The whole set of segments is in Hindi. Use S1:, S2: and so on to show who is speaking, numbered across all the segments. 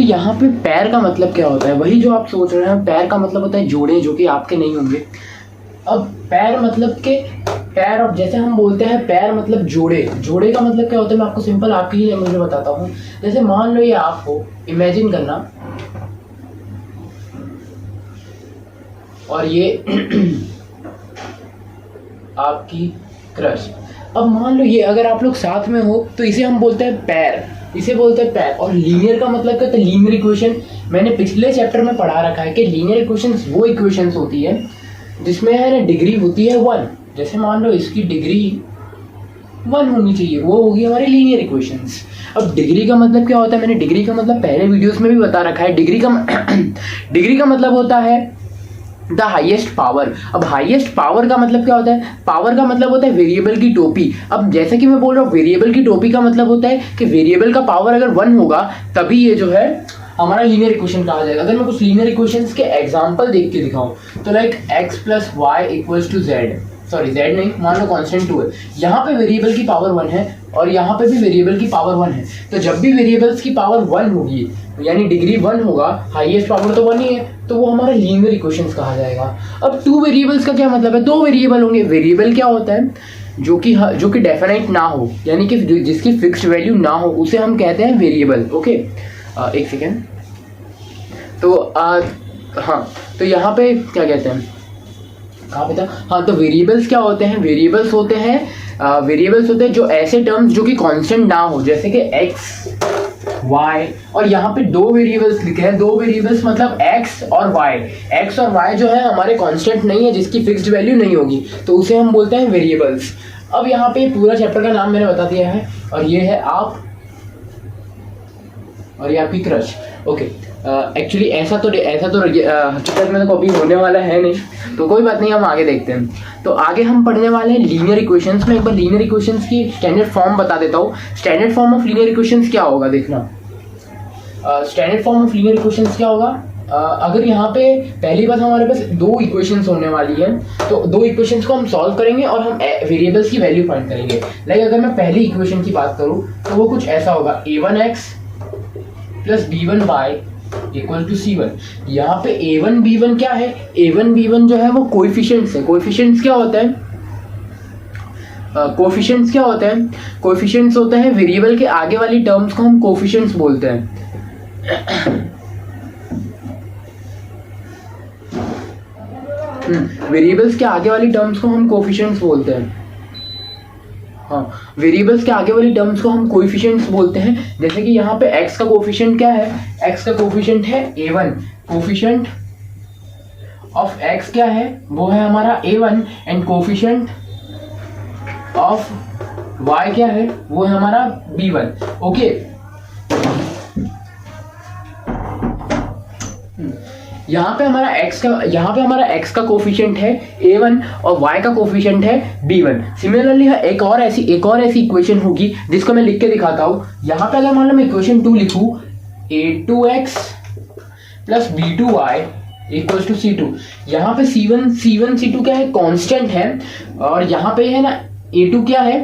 S1: तो यहाँ पे पैर का मतलब क्या होता है, वही जो आप सोच रहे हैं, पैर का मतलब होता है जोड़े, जो कि आपके नहीं होंगे। अब पैर मतलब के पैर, अब जैसे हम बोलते हैं पैर मतलब जोड़े, जोड़े का मतलब क्या होता है, मैं आपको सिंपल आपकी ही लैंग्वेज में बताता हूँ। जैसे मान लो ये आप हो, इमेजिन करना, और ये आपकी क्रश। अब मान लो ये अगर आप लोग साथ में हो तो इसे हम बोलते हैं पैर, इसे बोलते हैं पैर। और लीनियर का मतलब क्या होता है, लीनियर इक्वेशन मैंने पिछले चैप्टर में पढ़ा रखा है कि लीनियर इक्वेशंस वो इक्वेशंस होती है जिसमें है ना डिग्री होती है 1। जैसे मान लो इसकी डिग्री 1 होनी चाहिए, वो होगी हमारी लीनियर इक्वेशंस। अब डिग्री का मतलब क्या होता है, मैंने डिग्री का मतलब पहले वीडियोस में भी बता रखा है। डिग्री का मतलब होता है द हाईएस्ट पावर। अब हाईएस्ट पावर का मतलब क्या होता है, पावर का मतलब होता है वेरिएबल की टोपी। अब जैसे कि मैं बोल रहा हूँ वेरिएबल की टोपी का मतलब होता है कि वेरिएबल का पावर अगर 1 होगा तभी ये जो है हमारा लीनियर इक्वेशन कहा जाएगा। अगर मैं कुछ लीनियर इक्वेशंस के एग्जांपल देख के दिखाऊं तो like x plus y equals to z, sorry z नहीं, मान लो कांस्टेंट 2 है, यहाँ पे वेरिएबल की पावर 1 है और यहाँ पे भी वेरिएबल की पावर 1 है। तो जब भी वेरिएबल्स की पावर 1 होगी यानी डिग्री 1 होगा, हाईएस्ट पावर तो 1 ही है, तो वो हमारा लीनियर इक्वेशंस कहा जाएगा। अब 2 वेरिएबल्स का क्या मतलब है, 2 वेरिएबल होंगे। वेरिएबल क्या होता है, जो कि डेफिनेट ना हो, यानी कि जिसकी फिक्स्ड वैल्यू ना हो, उसे हम कहते हैं वेरिएबल। ओके, एक सेकेंड। तो हाँ, तो यहाँ पे क्या कहते हैं, कहाँ पे था, हाँ, तो वेरिएबल्स क्या होते हैं, वेरिएबल्स होते हैं जो ऐसे टर्म्स जो कि कांस्टेंट ना हो, जैसे कि x y, और यहाँ पे 2 वेरिएबल्स लिखे हैं। 2 वेरिएबल्स मतलब x और y जो है हमारे कांस्टेंट नहीं है, जिसकी फिक्स्ड वैल्यू नहीं होगी, तो उसे हम बोलते हैं वेरिएबल्स। अब यहाँ पे पूरा चैप्टर का नाम मैंने बता दिया है, और ये है आप और ये आपकी क्रश। ओके, एक्चुअली ऐसा तो हकीकत में तो कभी होने वाला है नहीं, तो कोई बात नहीं, हम आगे देखते हैं। तो आगे हम पढ़ने वाले हैं लीनियर इक्वेशंस में। एक बार लीनियर इक्वेशंस की स्टैंडर्ड फॉर्म बता देता हूँ। Standard form of linear equations क्या होगा, देखना। Standard form of linear equations क्या होगा, अगर यहाँ पे पहली बात हमारे पास 2 इक्वेशंस होने वाली है, तो 2 इक्वेशंस को हम सॉल्व करेंगे और हम वेरिएबल्स की वैल्यू फाइंड करेंगे। लाइक अगर मैं पहली इक्वेशन की बात करूँ तो वो कुछ ऐसा होगा, a1x plus b1y equal to c1। यहाँ पे a1 b1 क्या है, a1 b1 जो है वो कोएफिशिएंट्स है। कोएफिशिएंट्स क्या होता है, कोएफिशिएंट्स होते हैं वेरिएबल के आगे वाली टर्म्स को हम कोएफिशिएंट्स बोलते हैं। वेरिएबल्स के आगे वाली टर्म्स को हम कोएफिशिएंट्स बोलते हैं। हाँ, वेरिएबल्स के आगे वाली टर्म्स को हम कोएफिशिएंट्स बोलते हैं। जैसे कि यहाँ पे x का कोएफिशिएंट क्या है, x का कोएफिशिएंट है a1, कोएफिशिएंट ऑफ x क्या है, वो है हमारा a1, and coefficient of y क्या है, वो है हमारा b1। ओके, यहाँ पे हमारा x का कोफिशिएंट है a1 और y का कोफिशिएंट है b1। सिमिलरली एक और ऐसी इक्वेशन होगी जिसको मैं लिख के दिखाता हूँ। यहाँ पे अगर मान लो मैं इक्वेशन 2 लिखूँ, a2x plus b2y equals to c2। यहाँ पे c1 c2 क्या है, कांस्टेंट है, और यहाँ पे है ना a2 क्या है,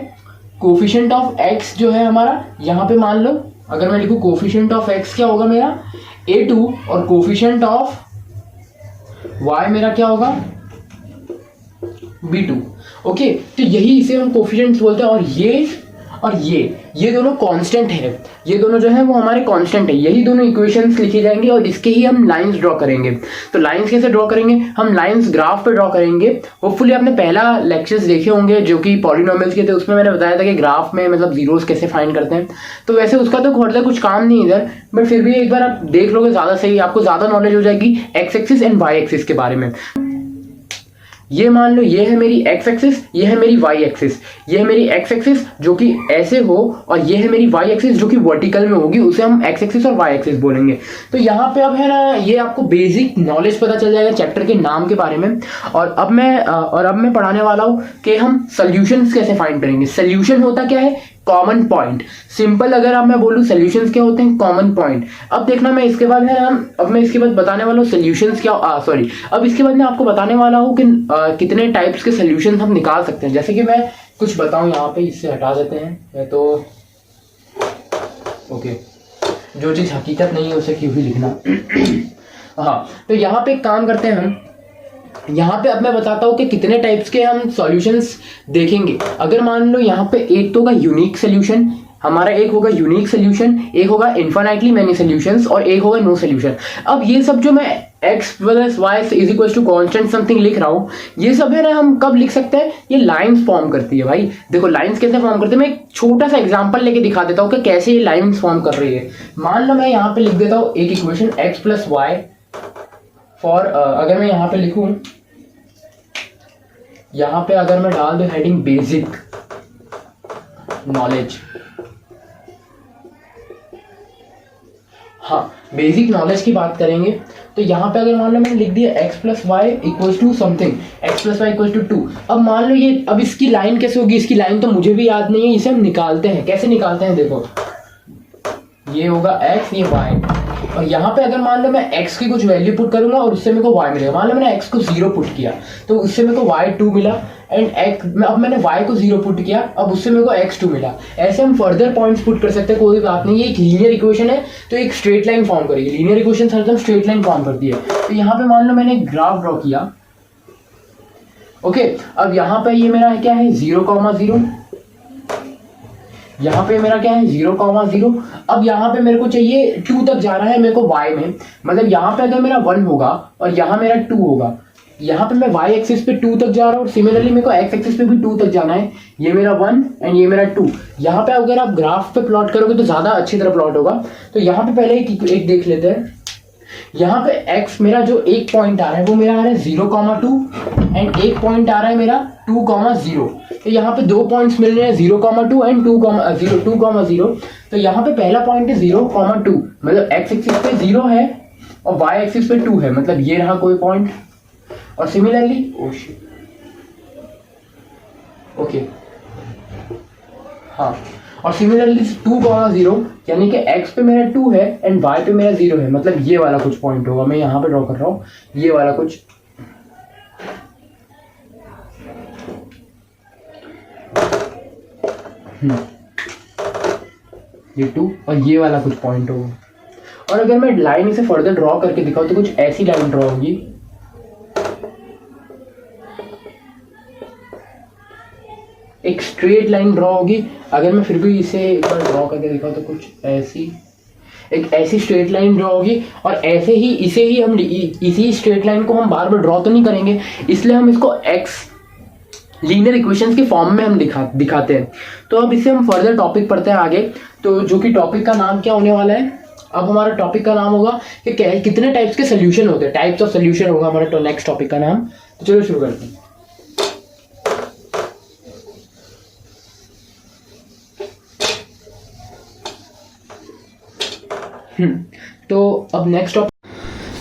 S1: कोफिशिएंट ऑफ x जो है हमारा। यहाँ पे मान लो अगर मैं लिखूँ कोफिशिएंट ऑफ x क्या होगा मेरा a2, और कोफिशिएंट ऑफ y मेरा क्या होगा b2। ओके, तो यही इसे हम कोफिशिएंट्स बोलते हैं। और ये दोनों कांस्टेंट है, ये दोनों जो है वो हमारे कांस्टेंट है। यही दोनों इक्वेशंस लिखी जाएंगी और इसके ही हम लाइंस ड्रॉ करेंगे। तो लाइंस कैसे ड्रॉ करेंगे, हम लाइंस ग्राफ पे ड्रॉ करेंगे। होपफुली आपने पहला लेक्चर्स देखे होंगे जो कि पॉलिनोमियल्स के थे, उसमें मैंने बताया था कि ग्राफ में मतलब जीरोस कैसे फाइंड करते हैं। तो वैसे उसका तो फर्दर कुछ काम नहीं इधर, बट फिर भी एक बार आप देख लोगे ज़्यादा सही, आपको ज़्यादा नॉलेज हो जाएगी x axis and y axis के बारे में। ये मान लो ये है मेरी x एक्सिस, ये है मेरी y एक्सिस। ये है मेरी x एक्सिस जो कि ऐसे हो, और ये है मेरी y एक्सिस जो कि वर्टिकल में होगी, उसे हम x एक्सिस और y एक्सिस बोलेंगे। तो यहाँ पे अब है ना, ये आपको बेसिक नॉलेज पता चल जाएगा चैप्टर के नाम के बारे में। और अब मैं पढ़ाने वाला हूँ कि हम सोल्यूशंस कैसे फाइंड करेंगे। सोल्यूशन होता क्या है, कॉमन पॉइंट। सिंपल अगर अब मैं बोलूँ सॉल्यूशंस क्या होते हैं, कॉमन पॉइंट। अब देखना मैं इसके बाद बताने वाला हूँ सॉल्यूशंस क्या, अब इसके बाद मैं आपको बताने वाला हूँ कि कितने टाइप्स के सॉल्यूशंस हम निकाल सकते हैं। जैसे कि मैं कुछ बताऊँ, यहाँ पे इससे हटा देते हैं तो ओके, जो चीज़ हकीकत नहीं है उसे क्यों ही लिखना। हाँ, तो यहाँ पे एक काम करते हैं हम, यहाँ पे अब मैं बताता हूँ कि कितने टाइप्स के हम सॉल्यूशंस देखेंगे। अगर मान लो यहाँ पे एक तो होगा यूनिक सोल्यूशन, हमारा एक होगा यूनिक सोल्यूशन, एक होगा इन्फिनिटली मेनी सॉल्यूशंस और एक होगा नो सोल्यूशन। अब ये सब जो मैं x plus y is equal to constant something लिख रहा हूँ, ये सब है ना हम कब लिख सकते हैं, ये लाइंस फॉर्म करती है भाई। देखो लाइंस कैसे फॉर्म करती है, मैं एक छोटा सा एग्जांपल लेके दिखा देता हूँ कि कैसे ये लाइंस फॉर्म कर रही है। मान लो मैं यहाँ पे लिख देता हूँ एक equation x plus y for, अगर मैं यहाँ पे लिखूँ, यहाँ पे अगर मैं डाल दूं हेडिंग बेसिक नॉलेज, हाँ बेसिक नॉलेज की बात करेंगे, तो यहाँ पे अगर मान लो मैंने लिख दिया x plus y equals to something, x plus y equals to 2। अब मान लो ये, अब इसकी लाइन कैसे होगी, इसकी लाइन तो मुझे भी याद नहीं है, इसे हम निकालते हैं। कैसे निकालते हैं, देखो ये होगा x, ये y, और यहाँ पे अगर मान लो मैं x की कुछ वैल्यू पुट करूंगा और उससे मेरे को y मिलेगा। मान लो मैंने x को 0 पुट किया तो उससे मेरे को y2 मिला, एंड अब मैंने y को 0 पुट किया, अब उससे मेरे को x2 मिला। ऐसे हम फर्दर पॉइंट्स पुट कर सकते हैं, कोई बात नहीं। ये एक लीनियर इक्वेशन है तो एक स्ट्रेट लाइन फॉर्म करेगी। लीनियर इक्वेशन हरदम स्ट्रेट लाइन फॉर्म करती है। तो यहाँ पे मान लो मैंने एक ग्राफ ड्रॉ किया, ओके। अब यहाँ पे ये मेरा क्या है 0,0, यहाँ पे मेरा क्या है 0,0। अब यहाँ पे मेरे को चाहिए 2 तक जाना है मेरे को y में, मतलब यहाँ पे अगर मेरा 1 होगा और यहाँ मेरा 2 होगा, यहाँ पे मैं y एक्सिस पे 2 तक जा रहा हूँ और सिमिलरली मेरे को x एक्सिस पे भी 2 तक जाना है। ये मेरा 1 एंड ये मेरा 2। यहाँ पे अगर आप ग्राफ पे प्लॉट करोगे तो ज्यादा अच्छी तरह प्लॉट होगा। तो यहाँ पे पहले एक देख लेते हैं। यहाँ पे x मेरा जो एक पॉइंट आ रहा है वो मेरा आ रहा है 0,2 एंड एक पॉइंट आ रहा है मेरा 2,0। तो यहाँ पे 2 पॉइंट्स मिल रहे हैं 0,2 एंड 2,0। तो यहाँ पे पहला पॉइंट है 0,2, मतलब x एक्सिस पे 0 है और y एक्सिस पे 2 है, मतलब ये रहा कोई पॉइंट। और सिमिलरली ओके हाँ, और सिमिलरली 2,0 यानी कि x पे मेरा 2 है एंड y पे मेरा 0 है, मतलब ये वाला कुछ पॉइंट होगा। मैं यहाँ पे ड्रॉ कर रहा हूँ ये वाला कुछ, ये 2 और ये वाला कुछ पॉइंट होगा। और अगर मैं लाइन इसे फर्दर ड्रॉ करके दिखाऊं तो कुछ ऐसी लाइन ड्रॉ होगी, एक स्ट्रेट लाइन ड्रॉ होगी। अगर मैं फिर भी इसे एक बार ड्रॉ करके दिखाऊं तो कुछ ऐसी, एक ऐसी स्ट्रेट लाइन ड्रॉ होगी। और ऐसे ही इसी स्ट्रेट लाइन को हम बार बार ड्रॉ तो नहीं करेंगे, इसलिए हम इसको x लीनियर इक्वेशंस के फॉर्म में हम दिखाते हैं। तो अब इसे हम फर्दर टॉपिक पढ़ते हैं आगे, तो जो कि टॉपिक का नाम क्या होने वाला है, अब हमारा टॉपिक का नाम होगा कि कितने टाइप्स के सोल्यूशन होते हैं, टाइप्स ऑफ सोल्यूशन होगा हमारा नेक्स्ट टॉपिक का नाम। तो चलो शुरू करते हैं। तो अब नेक्स्ट टॉपिक,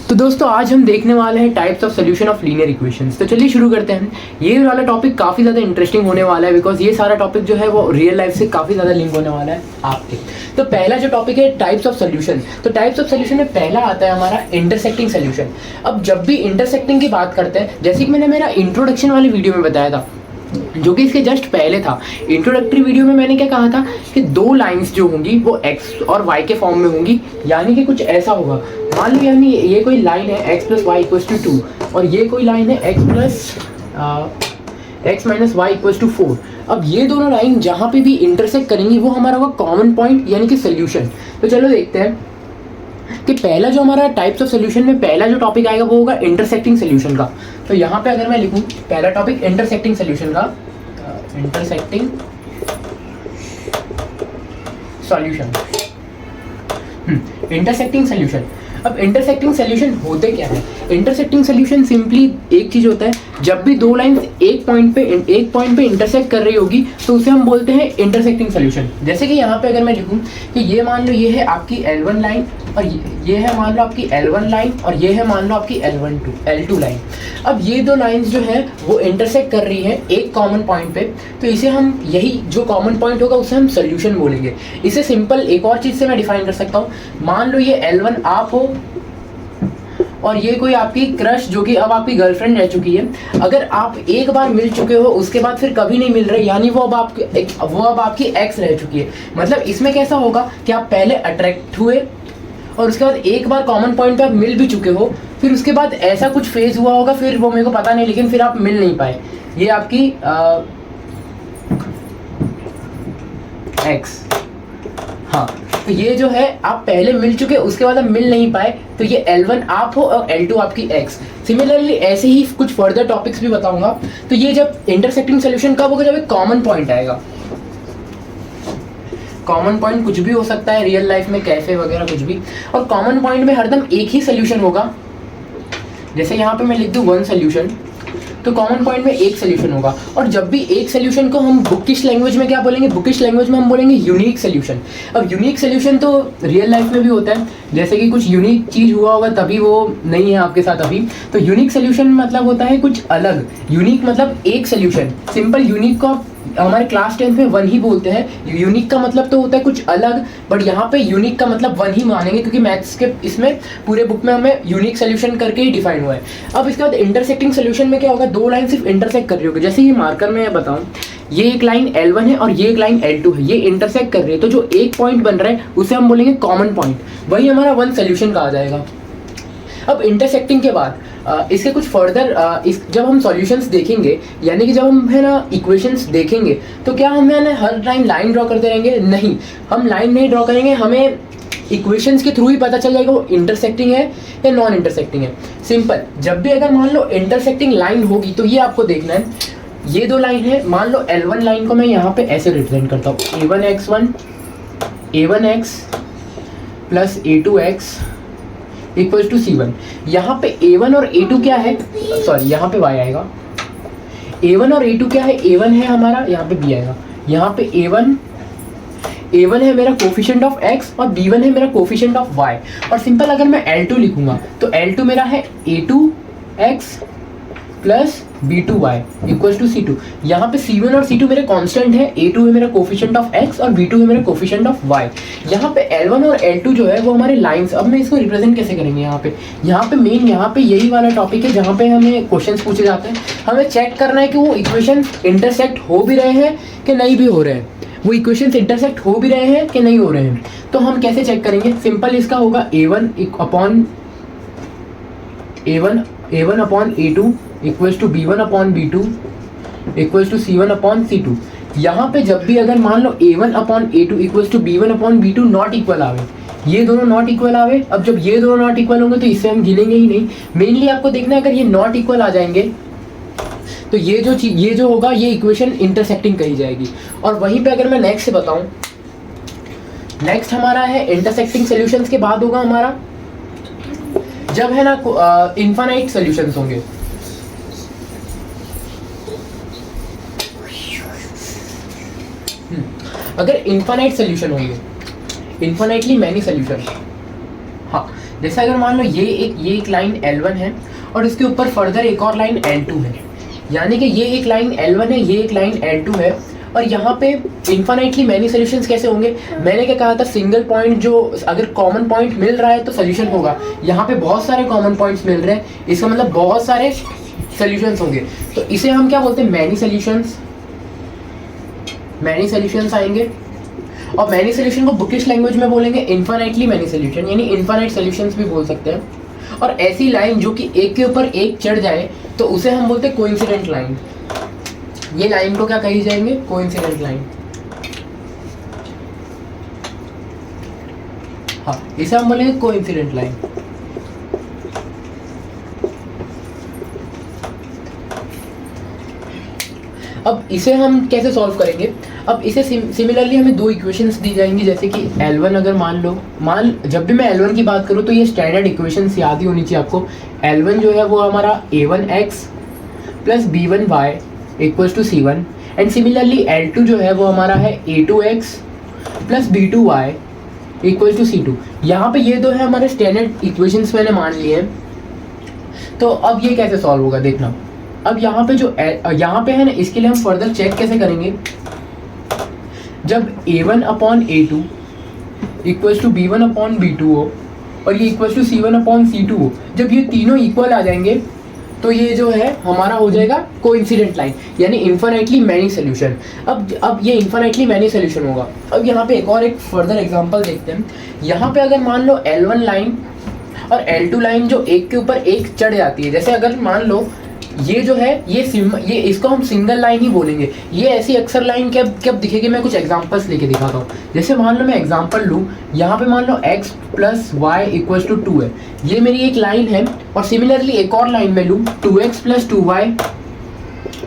S1: तो दोस्तों आज हम देखने वाले हैं types of solution of linear equations. तो चलिए शुरू करते हैं। ये वाला टॉपिक काफ़ी ज़्यादा इंटरेस्टिंग होने वाला है, बिकॉज ये सारा टॉपिक जो है वो रियल लाइफ से काफ़ी ज़्यादा लिंक होने वाला है आपके। तो पहला जो टॉपिक है टाइप्स ऑफ सोल्यूशन। तो टाइप्स ऑफ सोल्यूशन में पहला आता है हमारा इंटरसेक्टिंग सोल्यूशन। अब जब भी इंटरसेक्टिंग की बात करते हैं, जैसे कि मैंने मेरा इंट्रोडक्शन वाली वीडियो में बताया था, जो कि इसके जस्ट पहले था, इंट्रोडक्टरी वीडियो में मैंने क्या कहा था कि 2 लाइंस जो होंगी वो x और y के फॉर्म में होंगी, यानी कि कुछ ऐसा होगा। मान लो यानी ये कोई लाइन है x plus y equals to 2 और ये कोई लाइन है x minus y equals to 4। अब ये दोनों लाइन जहाँ पे भी इंटरसेक्ट करेंगी वो हमारा होगा कॉमन पॉइंट, यानी कि सोल्यूशन। तो चलो देखते हैं कि पहला जो हमारा टाइप्स ऑफ सोल्यूशन में पहला जो टॉपिक आएगा वो होगा इंटरसेक्टिंग सोल्यूशन का। तो यहाँ पे अगर मैं लिखूँ पहला टॉपिक इंटरसेक्टिंग सोल्यूशन का, इंटरसेक्टिंग सॉल्यूशन, इंटरसेक्टिंग सोल्यूशन। अब इंटरसेक्टिंग सोल्यूशन होते क्या है? इंटरसेक्टिंग सोल्यूशन सिंपली एक चीज होता है, जब भी 2 लाइंस एक पॉइंट पे इंटरसेक्ट कर रही होगी तो उसे हम बोलते हैं इंटरसेक्टिंग सोल्यूशन। जैसे कि यहाँ पे अगर मैं लिखूँ कि ये मान लो ये है आपकी L1 लाइन और ये है मान लो आपकी L1 लाइन और ये है मान लो आपकी L2 लाइन। अब ये 2 लाइंस जो है वो इंटरसेक्ट कर रही है एक कॉमन पॉइंट पे, तो इसे हम, यही जो कॉमन पॉइंट होगा उसे हम सोल्यूशन बोलेंगे। इसे सिंपल एक और चीज से मैं डिफाइन कर सकता हूँ। मान लो ये L1 आप हो और ये कोई आपकी क्रश जो कि अब आपकी गर्लफ्रेंड रह चुकी है। अगर आप एक बार मिल चुके हो उसके बाद फिर कभी नहीं मिल रहे, यानी वो अब आपकी एक्स रह चुकी है। मतलब इसमें कैसा होगा कि आप पहले अट्रैक्ट हुए और उसके बाद एक बार कॉमन पॉइंट पे आप मिल भी चुके हो, फिर उसके बाद ऐसा कुछ फेज हुआ होगा, फिर वो मेरे को पता नहीं, लेकिन फिर आप मिल नहीं पाए, ये आपकी एक्स। हाँ, तो ये जो है आप पहले मिल चुके, उसके बाद आप मिल नहीं पाए, तो ये L1 आप हो और L2 आपकी एक्स। सिमिलरली ऐसे ही कुछ फर्दर टॉपिक्स भी बताऊंगा। तो ये जब इंटरसेक्टिंग सोल्यूशन कब होगा, जब एक कॉमन पॉइंट आएगा। कॉमन पॉइंट कुछ भी हो सकता है रियल लाइफ में, कैफे वगैरह कुछ भी, और कॉमन पॉइंट में हरदम एक ही सोल्यूशन होगा। जैसे यहाँ पे मैं लिख दूँ 1 सोल्यूशन, तो कॉमन पॉइंट में एक सोल्यूशन होगा। और जब भी एक सोल्यूशन को हम बुकिश लैंग्वेज में क्या बोलेंगे, बुकिश लैंग्वेज में हम बोलेंगे यूनिक सोल्यूशन। अब यूनिक सोल्यूशन तो रियल लाइफ में भी होता है, जैसे कि कुछ यूनिक चीज़ हुआ होगा तभी वो नहीं है आपके साथ अभी, तो यूनिक सोल्यूशन मतलब होता है कुछ अलग। यूनिक मतलब एक सोल्यूशन, सिंपल। यूनिक को हमारे क्लास 10 में 1 ही बोलते हैं। यूनिक का मतलब तो होता है कुछ अलग, बट यहाँ पे यूनिक का मतलब 1 ही मानेंगे, क्योंकि मैथ्स के इसमें पूरे बुक में हमें यूनिक सोल्यूशन करके ही डिफाइन हुआ है। अब इसके बाद इंटरसेक्टिंग सोल्यूशन में क्या होगा, 2 लाइन सिर्फ इंटरसेक्ट कर रही होगी। जैसे ये मार्कर में बताऊँ, ये एक लाइन L1 है और ये एक लाइन L2 है, ये इंटरसेक्ट कर रही है, तो जो एक पॉइंट बन रहा है उसे हम बोलेंगे कॉमन पॉइंट, वही हमारा 1 सोल्यूशन कहा जाएगा। अब इंटरसेक्टिंग के बाद इसके कुछ फर्दर जब हम सॉल्यूशंस देखेंगे, यानी कि जब हम है ना इक्वेशंस देखेंगे, तो क्या हम है ना हर टाइम लाइन ड्रॉ करते रहेंगे? नहीं, हम लाइन नहीं ड्रॉ करेंगे, हमें इक्वेशंस के थ्रू ही पता चल जाएगा वो इंटरसेक्टिंग है या नॉन इंटरसेक्टिंग है। सिंपल, जब भी अगर मान लो इंटरसेक्टिंग लाइन होगी तो ये आपको देखना है, ये 2 लाइन है, मान लो L1 लाइन को मैं यहाँ पे ऐसे रिप्रेजेंट करता हूँ, A1x1 A1x plus A2x equals to C1। यहाँ पे A1 और A2 क्या है, सॉरी यहाँ पे Y आएगा। A1 और A2 क्या है, A1 है हमारा, यहाँ पे B आएगा। यहाँ पे A1 है मेरा कोफिशिएंट ऑफ X और B1 है मेरा कोफिशिएंट ऑफ Y। और सिंपल अगर मैं L2 लिखूंगा तो L2 मेरा है A2x plus B2y equals to C2। यहाँ पे C1 और C2 मेरे कांस्टेंट है, A2 है मेरा कोफिशिएंट ऑफ X और B2 है मेरा कोफिशिएंट ऑफ Y। यहाँ पे L1 और L2 जो है वो हमारे लाइंस। अब मैं इसको रिप्रेजेंट कैसे करेंगे, यहाँ पे मेन यहाँ पे यही वाला टॉपिक है जहाँ पे हमें क्वेश्चंस पूछे जाते हैं। हमें चेक करना है कि वो इक्वेशन इंटरसेक्ट हो भी रहे हैं कि नहीं भी हो रहे हैं, वो इक्वेशंस इंटरसेक्ट हो भी रहे हैं कि नहीं हो रहे हैं। तो हम कैसे चेक करेंगे, सिंपल इसका होगा A1 upon A2 equals to B1 upon B2 equals to C1 upon C2। यहाँ पे जब भी अगर मान लो A1 upon A2 equals to B1 upon B2 not equal आवे, ये दोनों नॉट इक्वल आवे, अब जब ये दोनों नॉट इक्वल होंगे तो इससे हम गिनेंगे ही नहीं। मेनली आपको देखना है, अगर ये नॉट इक्वल आ जाएंगे तो ये जो होगा ये इक्वेशन इंटरसेक्टिंग कही जाएगी। और वहीं पे अगर मैं नेक्स्ट बताऊं, नेक्स्ट हमारा है इंटरसेक्टिंग सॉल्यूशंस के बाद होगा हमारा जब है ना इनफाइनाइट सॉल्यूशंस होंगे। अगर इनफाइनाइट सॉल्यूशन होंगे, इनफाइनाइटली मैनी सॉल्यूशन, हाँ, जैसे अगर मान लो ये एक लाइन L1 है और इसके ऊपर फर्दर एक और लाइन L2 है, यानी कि ये एक लाइन L1 है, ये एक लाइन L2 है, और यहाँ पे इनफाइनाइटली मैनी सॉल्यूशंस कैसे होंगे? मैंने क्या कहा था, सिंगल पॉइंट जो अगर कॉमन पॉइंट मिल रहा है तो सॉल्यूशन होगा। यहाँ पे बहुत सारे कॉमन पॉइंट्स मिल रहे हैं, इसका मतलब बहुत सारे सॉल्यूशंस होंगे, तो इसे हम क्या बोलते हैं, मैनी सॉल्यूशंस। मैनी सॉल्यूशंस आएंगे, और मैनी सॉल्यूशन को बुकिश लैंग्वेज में बोलेंगे इनफाइनाइटली मैनी सॉल्यूशन, यानी इनफाइनाइट सॉल्यूशंस भी बोल सकते हैं। और ऐसी लाइन जो कि एक के ऊपर एक चढ़ जाए तो उसे हम बोलते हैं कोइंसिडेंट लाइन। ये लाइन को क्या कही जाएंगे, कोइंसिडेंट लाइन। हाँ, इसे हम बोलेंगे कोइंसिडेंट लाइन। अब इसे हम कैसे सॉल्व करेंगे? अब इसे सिमिलरली हमें 2 इक्वेशंस दी जाएंगी, जैसे कि L1 अगर जब भी मैं L1 की बात करूँ तो ये स्टैंडर्ड इक्वेशंस याद ही होनी चाहिए आपको। L1 जो है वो हमारा A1x plus B1y equals to C1, and similarly L2 जो है वो हमारा है A2x plus B2y equals to C2। यहाँ पे ये 2 है हमारे स्टैंडर्ड इक्वेशंस मैंने मान लिए हैं। तो अब ये कैसे सॉल्व होगा देखना। अब यहाँ पे यहाँ पे है ना, इसके लिए हम फर्दर चेक कैसे करेंगे, जब A1 upon A2 equals to B1 upon B2 हो और ये equals to C1 upon C2 हो, जब ये तीनों इक्वल आ जाएंगे तो ये जो है हमारा हो जाएगा कोइंसिडेंट लाइन, यानी इन्फिनिटली मैनी सोल्यूशन। अब ये इन्फिनिटली मैनी सोल्यूशन होगा। अब यहाँ पे एक फर्दर एग्जांपल देखते हैं। यहाँ पे अगर मान लो L1 लाइन और L2 लाइन जो एक के ऊपर एक चढ़ जाती है, जैसे अगर मान लो ये जो है ये इसको हम सिंगल लाइन ही बोलेंगे। ये ऐसी अक्सर लाइन कब दिखेगी, मैं कुछ एग्जांपल्स लेके दिखाता हूँ। जैसे मान लो मैं एग्जांपल लूँ, यहाँ पे मान लो x + y = 2 है, ये मेरी एक लाइन है। और सिमिलरली एक और लाइन में लूँ 2x + 2y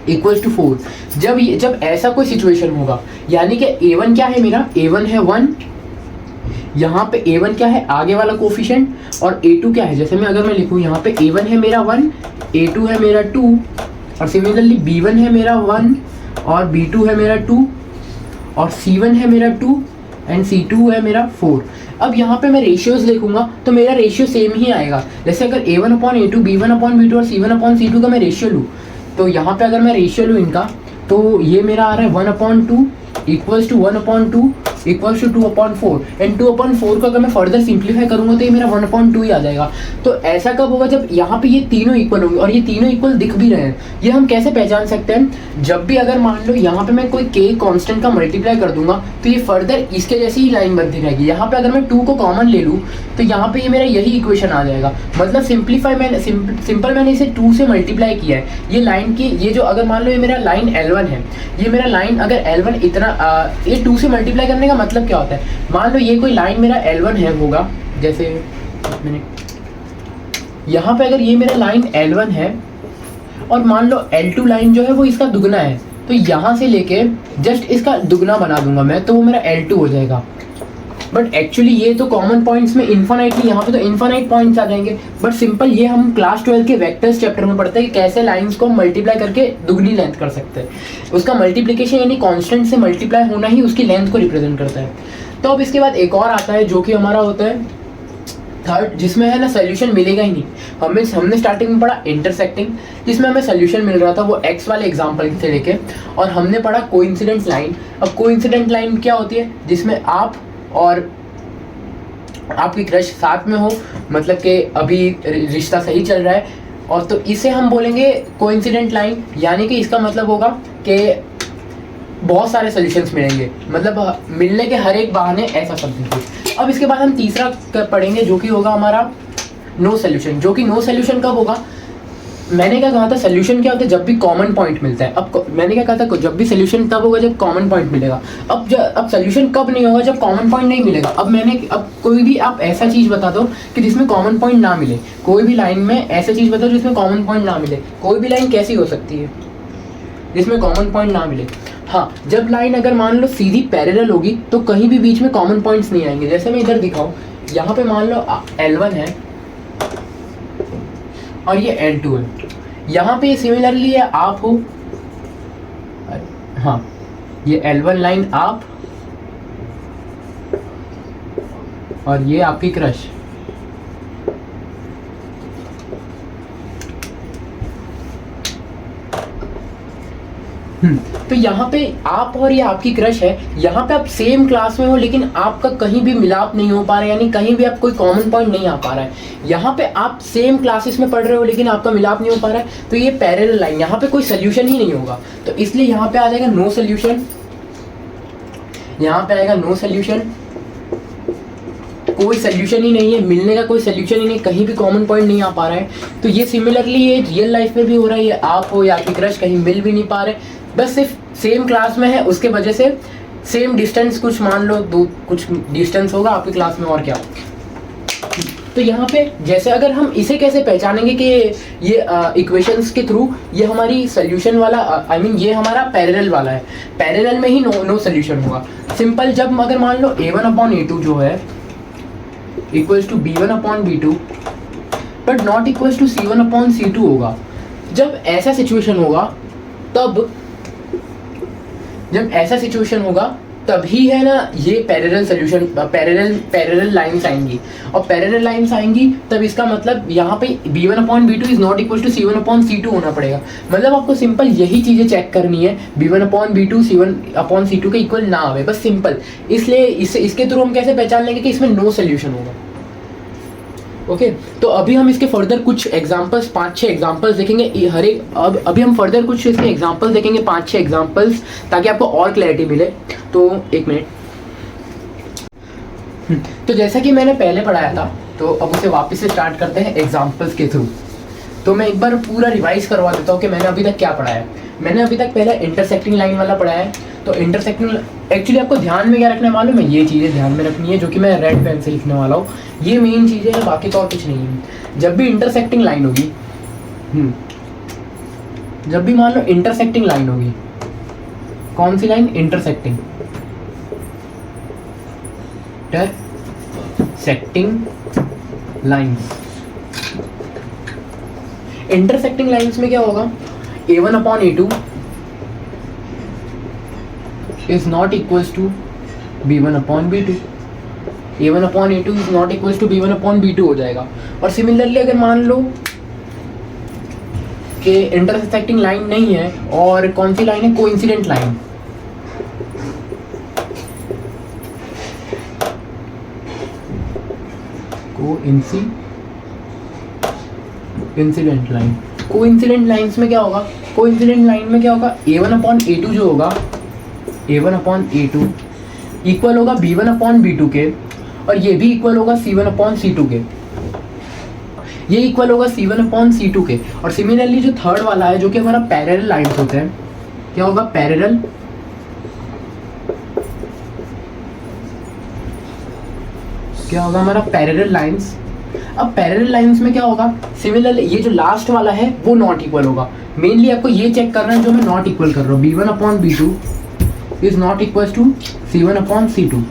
S1: = 4। जब ऐसा कोई सिचुएशन होगा, यानी कि a1 क्या है मेरा, a1 है 1, यहाँ पे a1 क्या है आगे वाला कोफिशिएंट, और a2 क्या है, जैसे अगर मैं लिखूँ यहाँ पे a1 है मेरा 1, a2 है मेरा 2, और सिमिलरली b1 है मेरा 1 और b2 है मेरा 2 और c1 है मेरा 2 एंड c2 है मेरा 4। अब यहाँ पे मैं रेशियोज लिखूंगा तो मेरा रेशियो सेम ही आएगा। जैसे अगर a1/a2, b1/b2 और c1/c2 का मैं रेशियो लूँ, तो यहाँ पे अगर मैं रेशियो लूँ इनका, तो ये मेरा आ रहा है 1/2 = 1/2 = 2/4, एंड 2/4 को अगर मैं फर्दर सिंप्लीफाई करूंगा तो ये मेरा 1/2 ही आ जाएगा। तो ऐसा कब होगा, जब यहाँ पे ये तीनों इक्वल होंगे, और ये तीनों इक्वल दिख भी रहे हैं। ये हम कैसे पहचान सकते हैं, जब भी अगर मान लो यहाँ पे मैं कोई k कांस्टेंट का मल्टीप्लाई कर दूंगा तो ये फर्दर इसके जैसी ही लाइन बनती रहेगी। यहाँ पे अगर मैं 2 को कॉमन ले लूँ तो यहाँ पे ये मेरा यही इक्वेशन आ जाएगा। मतलब सिंपल मैंने इसे 2 से मल्टीप्लाई किया है। ये लाइन की ये जो अगर मान लो ये मेरा लाइन L1 है, ये मेरा लाइन अगर L1 इतना ये 2 से मल्टीप्लाई करने का मतलब क्या होता है, मान लो ये कोई लाइन मेरा L1 है होगा, जैसे मैंने यहाँ पे अगर ये मेरा लाइन L1 है और मान लो L2 लाइन जो है वो इसका दुगना है, तो यहाँ से लेके जस्ट इसका दुगना बना दूंगा मैं, तो वो मेरा L2 हो जाएगा। बट एक्चुअली ये तो कॉमन पॉइंट्स में इन्फिनिटली, यहाँ पे तो इन्फिनिट पॉइंट्स आ जाएंगे। बट सिंपल ये हम क्लास 12 के वेक्टर्स चैप्टर में पढ़ते हैं कि कैसे लाइंस को हम मल्टीप्लाई करके दुगनी लेंथ कर सकते हैं। उसका मल्टीप्लिकेशन यानी कांस्टेंट से मल्टीप्लाई होना ही उसकी लेंथ को रिप्रेजेंट करता है। तो अब इसके बाद एक और आता है जो कि हमारा होता है थर्ड, जिसमें है ना सोल्यूशन मिलेगा ही नहीं। हमने स्टार्टिंग में पढ़ा इंटरसेक्टिंग, जिसमें हमें सोल्यूशन मिल रहा था वो एक्स वाले एग्जांपल से लेके, और हमने पढ़ा कोइंसिडेंट लाइन। अब कोइंसिडेंट लाइन क्या होती है, जिसमें आप और आपकी क्रश साथ में हो, मतलब कि अभी रिश्ता सही चल रहा है, और तो इसे हम बोलेंगे कोइंसिडेंट लाइन। यानी कि इसका मतलब होगा कि बहुत सारे सॉल्यूशंस मिलेंगे, मतलब मिलने के हर एक बहाने ऐसा समझिए। अब इसके बाद हम तीसरा पढ़ेंगे जो कि होगा हमारा नो सोल्यूशन। जो कि नो सोल्यूशन कब होगा, मैंने क्या कहा था, सोल्यूशन क्या होता है, जब भी कॉमन पॉइंट मिलता है। अब मैंने क्या कहा था, जब भी सोल्यूशन तब होगा जब कॉमन पॉइंट मिलेगा। अब सोल्यूशन कब नहीं होगा, जब कॉमन पॉइंट नहीं मिलेगा। अब कोई भी आप ऐसा चीज़ बता दो कि जिसमें कॉमन पॉइंट ना मिले, कोई भी लाइन में ऐसा चीज़ बताओ जिसमें कॉमन पॉइंट ना मिले। कोई भी लाइन कैसी हो सकती है जिसमें कॉमन पॉइंट ना मिले, हाँ, जब लाइन अगर मान लो सीधी पैरेलल होगी तो कहीं भी बीच में कॉमन पॉइंट्स नहीं आएंगे। जैसे मैं इधर दिखाऊं, यहाँ पे मान लो L1 है और ये L2 है, यहाँ पे सिमिलरली है आप हो, हाँ, ये L1 लाइन आप और ये आपकी क्रश। तो यहाँ पे आप और ये आपकी क्रश है, यहाँ पे आप सेम क्लास में हो लेकिन आपका कहीं भी मिलाप नहीं हो पा रहा है, यानी कहीं भी आप कोई कॉमन पॉइंट नहीं आ पा रहा है। यहाँ पे आप सेम क्लासेस में पढ़ रहे हो लेकिन आपका मिलाप नहीं हो पा रहा है, तो ये पैरेलल लाइन, यहाँ पे कोई सोल्यूशन ही नहीं होगा। तो इसलिए यहाँ पे आ जाएगा नो सोल्यूशन, यहाँ पे आएगा नो सोल्यूशन, कोई सोल्यूशन ही नहीं है, मिलने का कोई सोल्यूशन ही नहीं, कहीं भी कॉमन पॉइंट नहीं आ पा रहा है। तो ये सिमिलरली ये रियल लाइफ में भी हो रहा है, ये आप हो या आपकी क्रश कहीं मिल भी नहीं पा रहे, बस सिर्फ सेम क्लास में है, उसके वजह से सेम डिस्टेंस, कुछ मान लो कुछ डिस्टेंस होगा आपकी क्लास में, और क्या। तो यहाँ पे जैसे अगर हम इसे कैसे पहचानेंगे कि ये इक्वेशंस के थ्रू ये हमारी सोल्यूशन वाला, ये हमारा पैरेलल वाला है, पैरेलल में ही नो सोल्यूशन होगा। सिंपल, जब अगर मान लो a1/a2 जो है equals to b1/b2 but not equals to c1/c2 होगा, जब ऐसा सिचुएशन होगा जब ऐसा सिचुएशन होगा तभी है ना ये पैरेलल सोल्यूशन, पैरेलल लाइंस आएंगी, और पैरेलल लाइंस आएंगी तब इसका मतलब यहाँ पे b1/b2 is not equal to c1/c2 होना पड़ेगा। मतलब आपको सिंपल यही चीज़ें चेक करनी है, b1/b2 c1/c2 के इक्वल ना आवे, बस सिंपल। इसलिए इसके थ्रू हम कैसे पहचान लेंगे कि इसमें नो सोल्यूशन होगा। ओके तो अभी हम इसके फर्दर कुछ एग्जांपल्स 5-6 एग्जांपल्स देखेंगे हर एक। अभी हम फर्दर कुछ इसके एग्जांपल्स देखेंगे 5-6 एग्जांपल्स, ताकि आपको और क्लैरिटी मिले। तो एक मिनट। तो जैसा कि मैंने पहले पढ़ाया था, तो अब उसे वापस से स्टार्ट करते हैं एग्जांपल्स के थ्रू। तो मैं एक बार पूरा रिवाइज करवा देता हूँ कि मैंने अभी तक क्या पढ़ाया है। मैंने अभी तक पहले इंटरसेक्टिंग लाइन वाला पढ़ाया है। तो इंटरसेक्टिंग एक्चुअली आपको ध्यान में क्या रखना मालूम है, ये चीज़ें ध्यान में रखनी है जो कि मैं रेड पेन से लिखने वाला हूँ। ये मेन चीज़ें हैं, बाकी तो और कुछ नहीं है। जब भी इंटरसेक्टिंग लाइन होगी, जब भी मान लो इंटरसेक्टिंग लाइन होगी, कौन सी line? Intersecting lines. Intersecting lines में क्या होगा, A1/A2 is not equals to B1/B2, A1/A2 is not equals to B1/B2 हो जाएगा। और सिमिलरली अगर मान लो कि इंटरसेक्टिंग लाइन नहीं है, और कौन सी लाइन है? Coincident line. Coincident line. Coincident lines में क्या होगा? कोइंसिडेंट लाइन में क्या होगा? A1/A2 जो होगा, A1/A2 इक्वल होगा B1/B2 के, और ये भी इक्वल होगा C1/C2 के। ये इक्वल होगा C1/C2 के। और सिमिलरली जो थर्ड वाला है, जो कि हमारा पैरेलल लाइंस होते हैं, क्या होगा? पैरेलल, क्या होगा हमारा? Parallel lines. अब पैरेलल लाइंस में क्या होगा? सिमिलरली ये जो लास्ट वाला है वो नॉट इक्वल होगा। मेनली आपको ये चेक करना है जो मैं नॉट इक्वल कर रहा हूँ, B1/B2 is not equal to C1/C2।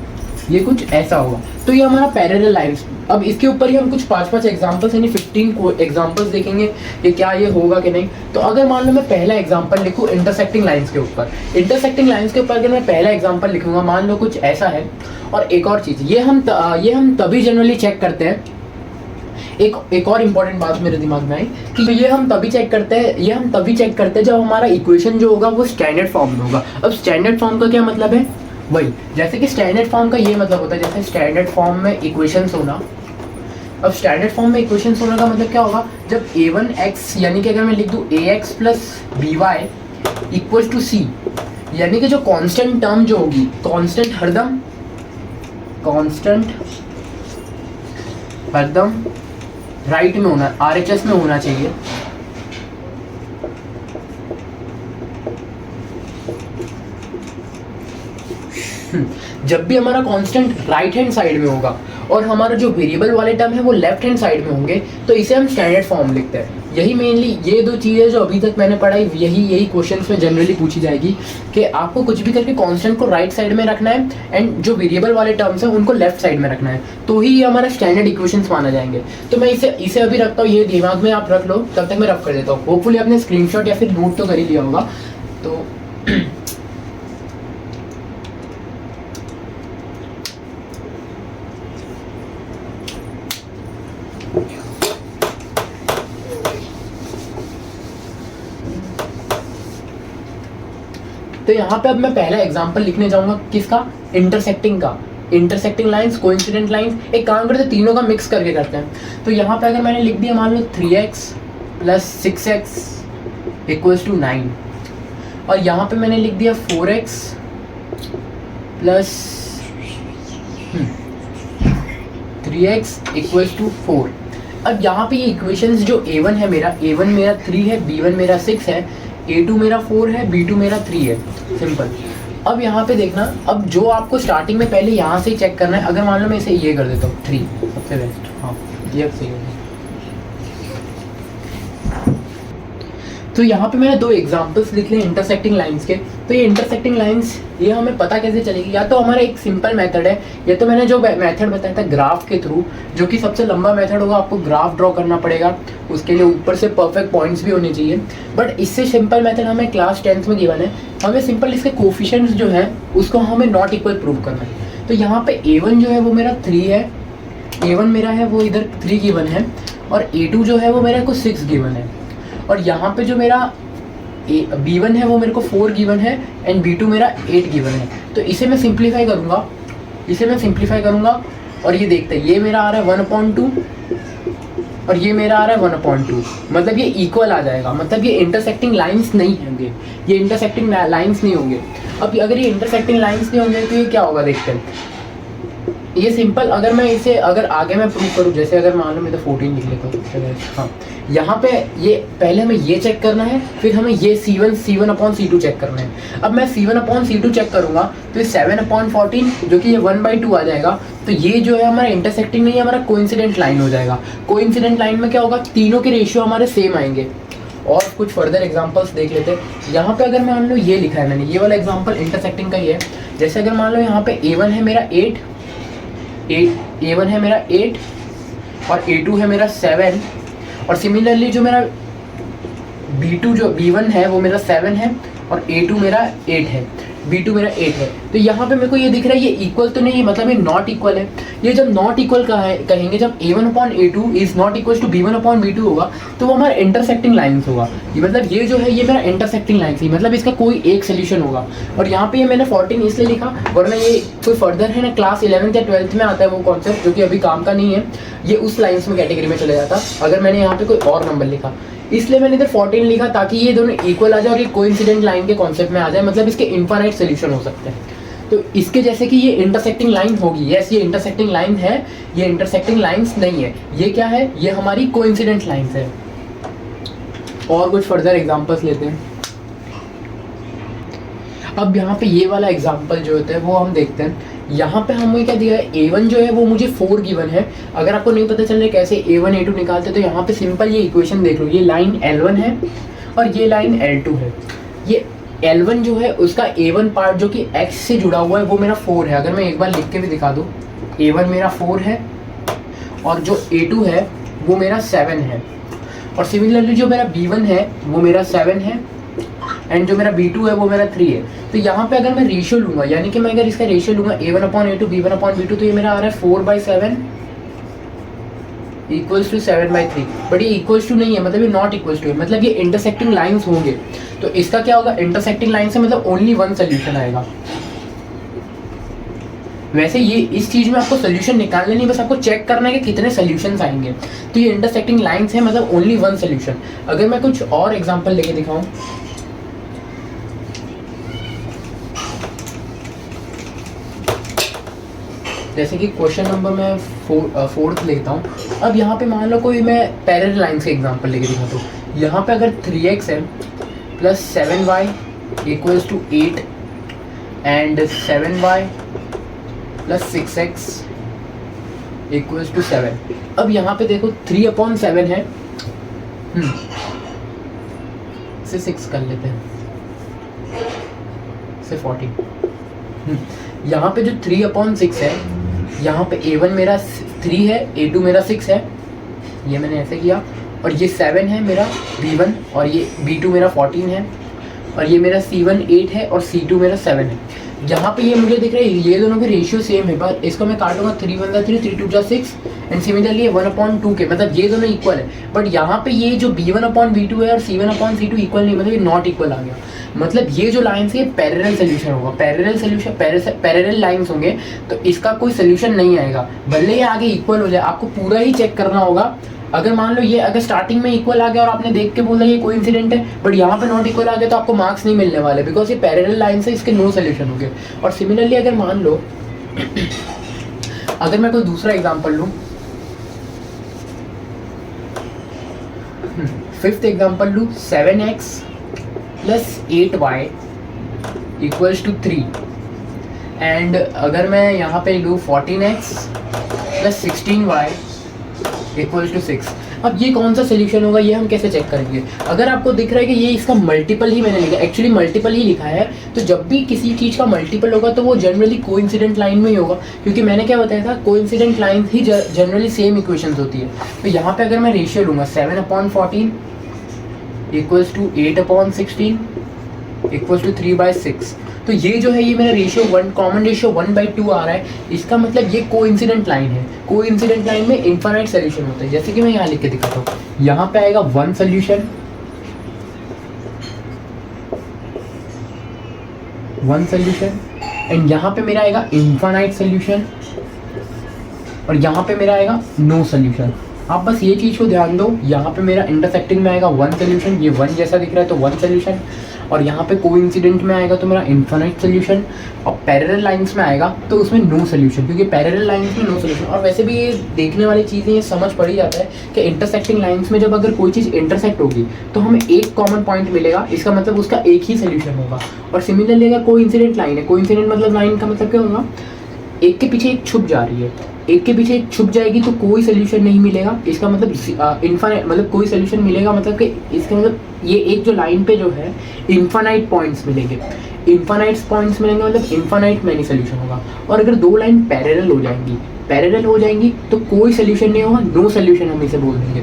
S1: ये कुछ ऐसा होगा। तो ये हमारा पैरेलल लाइंस। अब इसके ऊपर ही हम कुछ 5-5 एग्जांपल्स यानी 15 एग्जांपल्स देखेंगे कि क्या ये होगा कि नहीं। तो अगर मान लो मैं पहला एग्जांपल लिखूँ इंटरसेक्टिंग लाइंस के ऊपर, इंटरसेक्टिंग लाइंस के ऊपर अगर मैं पहला एग्जांपल लिखूंगा, मान लो कुछ ऐसा है। और एक और चीज़, ये हम तभी जनरली चेक करते हैं। एक और इम्पॉर्टेंट बात मेरे दिमाग में आई कि ये हम तभी चेक करते हैं जब हमारा इक्वेशन जो होगा वो स्टैंडर्ड फॉर्म में होगा। अब स्टैंडर्ड फॉर्म का क्या मतलब है? वही जैसे कि स्टैंडर्ड फॉर्म का ये मतलब होता है, जैसे स्टैंडर्ड फॉर्म में इक्वेशंस होना। अब स्टैंडर्ड फॉर्म में इक्वेशंस होने का मतलब क्या होगा? जब A1x, यानी कि अगर मैं लिख दूँ AX + BY equal to C, यानी कि जो कांस्टेंट टर्म जो होगी, कांस्टेंट हरदम राइट में होना, RHS में होना चाहिए। जब भी हमारा कांस्टेंट राइट हैंड साइड में होगा और हमारा जो वेरिएबल वाले टर्म है वो लेफ्ट हैंड साइड में होंगे, तो इसे हम स्टैंडर्ड फॉर्म लिखते हैं। यही मेनली ये दो चीज़ें जो अभी तक मैंने पढ़ाई, यही क्वेश्चंस में जनरली पूछी जाएगी कि आपको कुछ भी करके कांस्टेंट को राइट साइड में रखना है एंड जो वेरिएबल वाले टर्म्स हैं उनको लेफ्ट साइड में रखना है, तो ही हमारा स्टैंडर्ड इक्वेशंस माना जाएंगे। तो मैं इसे अभी रखता हूँ, ये दिमाग में आप रख लो, तब तक मैं रफ कर देता हूँ। होपफुली आपने स्क्रीनशॉट या फिर नोट तो कर ही लिया होगा। तो यहाँ पे अब मैं पहला एग्जांपल लिखने जाऊंगा, किसका? इंटरसेक्टिंग का। Intersecting lines, coincident lines. एक काम करते हैं, तीनों का मिक्स करके करते हैं। तो यहाँ पे अगर मैंने लिख दिया मान लो 3x + 6x = 9, और यहाँ पे मैंने लिख दिया 4x + 3x = 4। अब यहाँ पे ये इक्वेशंस जो A1 है मेरा, A1 मेरा 3 है, B1 मेरा 6 है, A2 मेरा 4 है, B2 मेरा 3 है। सिंपल। अब यहाँ पे देखना, अब जो आपको स्टार्टिंग में पहले यहाँ से ही चेक करना है। अगर मान लो मैं इसे ये कर देता हूँ 3, सबसे बेस्ट। हाँ, ये अब सही है। तो यहाँ पे मैंने 2 एग्जांपल्स लिख लिए इंटरसेक्टिंग लाइंस के। तो ये इंटरसेक्टिंग लाइंस, ये हमें पता कैसे चलेगी? या तो हमारा एक सिंपल मेथड है, या तो मैंने जो मेथड बताया था ग्राफ के थ्रू, जो कि सबसे लंबा मेथड होगा। आपको ग्राफ ड्रॉ करना पड़ेगा, उसके लिए ऊपर से परफेक्ट पॉइंट्स भी होने चाहिए। बट इससे सिंपल मेथड हमें क्लास 10th में गिवन है। हमें सिंपल इसके कोफिशिएंट्स जो है उसको हमें नॉट इक्वल प्रूव करना है। तो यहाँ पे A1 जो है वो मेरा 3 है, A1 मेरा है वो इधर 3 गिवन है, और A2 जो है वो मेरा को 6 गिवन है, और यहाँ पे जो मेरा B1 है वो मेरे को 4 गिवन है एंड B2 मेरा 8 गिवन है। तो इसे मैं सिंप्लीफाई करूँगा, और ये देखते हैं, ये मेरा आ रहा है 1/2 और ये मेरा आ रहा है 1/2, मतलब ये इक्वल आ जाएगा, मतलब ये इंटरसेक्टिंग लाइंस नहीं होंगे, ये इंटरसेक्टिंग लाइंस नहीं होंगे। अब अगर ये इंटरसेक्टिंग लाइंस नहीं होंगे तो ये क्या होगा देखते हैं। ये सिंपल, अगर मैं इसे अगर आगे मैं प्रूव करूँ, जैसे अगर मान लो मैं तो 14 लिख लेता हूँ, हाँ यहाँ पे ये पहले हमें ये चेक करना है, फिर हमें ये C1/C2 चेक करना है। अब मैं C1/C2 चेक करूँगा तो ये 7/14 जो कि ये 1/2 आ जाएगा। तो ये जो है हमारा इंटरसेक्टिंग नहीं है, हमारा कोइंसिडेंट लाइन हो जाएगा। कोइंसिडेंट लाइन में क्या होगा, तीनों के रेशियो हमारे सेम आएंगे। और कुछ फर्दर एग्जांपल्स देख लेते हैं। यहाँ पे अगर मान लो ये लिखा है मैंने, ये वाला एग्जांपल इंटरसेक्टिंग का ही है। जैसे अगर मान लो यहाँ पे A1 है मेरा 8 A1 है मेरा 8 और A2 है मेरा 7, और सिमिलरली जो मेरा B2 जो B1 है वो मेरा 7 है और A2 मेरा 8 है, B2 मेरा 8 है। तो यहाँ पे मेरे को ये दिख रहा है ये इक्वल तो नहीं है, मतलब ये नॉट इक्वल है। ये जब नॉट इक्वल कहेंगे, जब A1/A2 is not equal to B1/B2 होगा तो वो हमारा इंटरसेक्टिंग लाइन्स होगा। ये मतलब ये जो है ये मेरा इंटरसेक्टिंग लाइन्स ही, मतलब इसका कोई एक सोल्यूशन होगा। और यहाँ पे ये मैंने 14 इसलिए लिखा, वरना ये कोई फर्दर है ना क्लास 11th या 12th में आता है वो कॉन्सेप्ट, जो कि अभी काम का नहीं है, ये उस लाइन्स में कैटेगरी में चले जाता अगर मैंने यहाँ पे कोई और नंबर लिखा। इसलिए मैंने इधर 14 लिखा ताकि ये दोनों इक्वल आ जाए और ये कोइंसिडेंट लाइन के कॉन्सेप्ट में आ जाए, मतलब इसके इनफाइनाइट सोल्यूशन हो सकते हैं। तो इसके जैसे कि ये इंटरसेक्टिंग लाइन होगी, यस ये इंटरसेक्टिंग लाइन है, ये इंटरसेक्टिंग लाइंस नहीं है, ये क्या है, ये हमारी कोइंसिडेंट लाइंस है। और कुछ फर्दर एग्जांपल्स लेते हैं। अब यहाँ पे ये वाला एग्जांपल जो होता है वो हम देखते हैं। यहाँ पे हमें क्या दिया है, A1 जो है वो मुझे 4 गिवन है। अगर आपको नहीं पता चल रहा है कैसे A1 A2 निकालते तो यहाँ पे सिंपल ये इक्वेशन देख लो, ये लाइन L1 है और ये लाइन L2 है। ये L1 जो है उसका A1 पार्ट जो कि X से जुड़ा हुआ है वो मेरा 4 है। अगर मैं एक बार लिख के भी दिखा दूँ, A1 मेरा 4 है और जो A2 है वो मेरा 7 है, और सिमिलरली जो मेरा B1 है वो मेरा 7 है एंड जो मेरा B2 है वो मेरा 3 है। तो यहाँ पे अगर मैं रेशियो लूँगा, यानी कि मैं अगर इसका रेशियो लूँगा A1/A2 B1/B2, तो ये मेरा आ रहा है 4/7 इक्वल्स टू 7/3। बट ये इक्वल्स टू नहीं है, मतलब ये नॉट इक्वल्स टू है, मतलब ये इंटरसेक्टिंग लाइंस होंगे। तो इसका क्या होगा, इंटरसेक्टिंग लाइन से मतलब ओनली वन सोल्यूशन आएगा। वैसे ये इस चीज़ में आपको सोल्यूशन निकालने नहीं, बस आपको चेक करना है कि कितने सोल्यूशंस आएंगे। तो ये इंटरसेक्टिंग लाइंस है, मतलब ओनली वन सोल्यूशन। अगर मैं कुछ और एग्जांपल लेके दिखाऊं, जैसे कि क्वेश्चन नंबर मैं 4th लेता हूँ। अब यहाँ पे मान लो कोई मैं पैरेलल लाइंस के एग्जांपल लेके दिखाता हूँ। यहाँ पे अगर 3x है plus 7y equals to 8 and 7y plus 6x equals to 7। अब यहाँ पे देखो 3/7 है, इसे 6 कर लेते हैं, इसे 14। यहाँ पे जो 3/6 है, यहाँ पे A1 मेरा 3 है, A2 मेरा 6 है, ये मैंने ऐसे किया, और ये 7 है मेरा B1, और ये B2 मेरा 14 है, और ये मेरा C1 8 है और C2 मेरा 7 है। यहाँ पे ये मुझे दिख रहा है ये दोनों के रेशियो सेम है, पर इसको मैं काटूंगा 3 1 3 3 2 6 एंड सिमिलरली ये 1/2 के, मतलब ये दोनों इक्वल है। बट यहाँ पे ये जो B1/B2 है और C1/C2 इक्वल नहीं, मतलब ये नॉट इक्वल आ गया। मतलब ये जो लाइन्स है पैरेलल सोल्यूशन होगा, पैरेलल लाइन्स होंगे, तो इसका कोई सोल्यूशन नहीं आएगा, भले ये आगे इक्वल हो जाए। आपको पूरा ही चेक करना होगा। अगर मान लो ये अगर स्टार्टिंग में इक्वल आ गया और आपने देख के बोला ये कोइंसिडेंट है, बट यहाँ पे नॉट इक्वल आ गया, तो आपको मार्क्स नहीं मिलने वाले, बिकॉज ये पैरेलल लाइन से इसके नो सोल्यूशन होंगे। और सिमिलरली अगर मान लो अगर मैं कोई दूसरा एग्जांपल लूँ, 5th एग्जांपल लूँ, 7x plus 8y equals to 3 and अगर मैं यहाँ पे लूँ 14x plus 16y equals to 6। अब ये कौन सा सोल्यूशन होगा, ये हम कैसे चेक करेंगे। अगर आपको दिख रहा है कि ये इसका मल्टीपल ही मैंने लिखा, एक्चुअली मल्टीपल ही लिखा है, तो जब भी किसी चीज़ का मल्टीपल होगा तो वो जनरली कोइंसिडेंट लाइन में ही होगा, क्योंकि मैंने क्या बताया था, कोइंसिडेंट लाइन ही जनरली सेम इक्वेशंस होती है। तो यहाँ पे अगर मैं रेशियो लूँगा 7/14 इक्वल्स टू 8/16 इक्वल्स टू 3/6, तो ये जो है ये मेरा रेशियो कॉमन रेशियो 1/2 आ रहा है। इसका मतलब ये कोइंसिडेंट लाइन है। कोइंसिडेंट लाइन में इनफाइनाइट सोल्यूशन होता है, जैसे कि मैं यहाँ लिख के दिखाता हूँ। यहाँ पे आएगा वन सोल्यूशन, एंड यहाँ पे मेरा आएगा इनफाइनाइट सोल्यूशन, और यहाँ पे मेरा आएगा नो सोल्यूशन। आप बस ये चीज़ को ध्यान दो, यहाँ पे मेरा इंटरसेक्टिंग में आएगा 1 सोल्यूशन, ये 1 जैसा दिख रहा है तो 1 सोल्यूशन, और यहाँ पे कोइंसिडेंट में आएगा तो मेरा इन्फिनिट सोल्यूशन, और पैरेलल लाइंस में आएगा तो उसमें नो सोल्यूशन, क्योंकि पैरेलल लाइंस में नो सोल्यूशन। और वैसे भी ये देखने वाली चीज़ें ये समझ पड़ ही जाता है कि इंटरसेक्टिंग लाइंस में जब अगर कोई चीज़ इंटरसेक्ट होगी तो हमें एक कॉमन पॉइंट मिलेगा, इसका मतलब उसका एक ही सोल्यूशन होगा। और सिमिलरली अगर कोइंसिडेंट लाइन है, कोइंसिडेंट मतलब लाइन का मतलब क्या होगा, एक के पीछे एक छुप जा रही है, एक के पीछे एक छुप जाएगी तो कोई सोल्यूशन नहीं मिलेगा, इसका मतलब इनफाइनाइट, मतलब कोई सोल्यूशन मिलेगा मतलब कि इसका मतलब ये एक जो लाइन पे जो है इनफाइनाइट पॉइंट्स मिलेंगे, इनफाइनाइट पॉइंट्स मिलेंगे मतलब इनफाइनाइट मैनी सोल्यूशन होगा। और अगर दो लाइन पैरेलल हो जाएंगी तो कोई सोल्यूशन नहीं होगा, नो सोल्यूशन हम इसे बोल देंगे,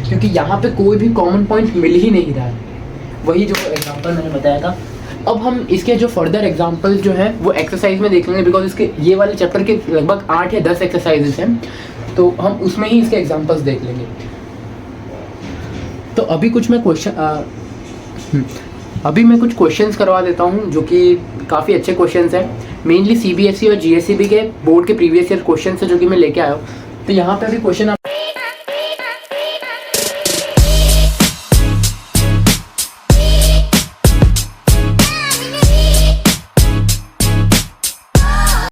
S1: क्योंकि यहाँ पे कोई भी कॉमन पॉइंट मिल ही नहीं रहा है। वही जो एग्जांपल मैंने बताया था। अब हम इसके जो फर्दर एग्जांपल जो है वो एक्सरसाइज में देख लेंगे, बिकॉज इसके ये वाले चैप्टर के लगभग 8 या 10 एक्सरसाइजेस हैं, तो हम उसमें ही इसके एग्जांपल्स देख लेंगे। तो अभी मैं कुछ क्वेश्चंस करवा देता हूँ जो कि काफ़ी अच्छे क्वेश्चंस हैं, मेनली CBSE और GSEB के बोर्ड के प्रीवियस ईयर क्वेश्चंस है जो कि मैं लेके आया हूँ। तो यहाँ पे अभी क्वेश्चन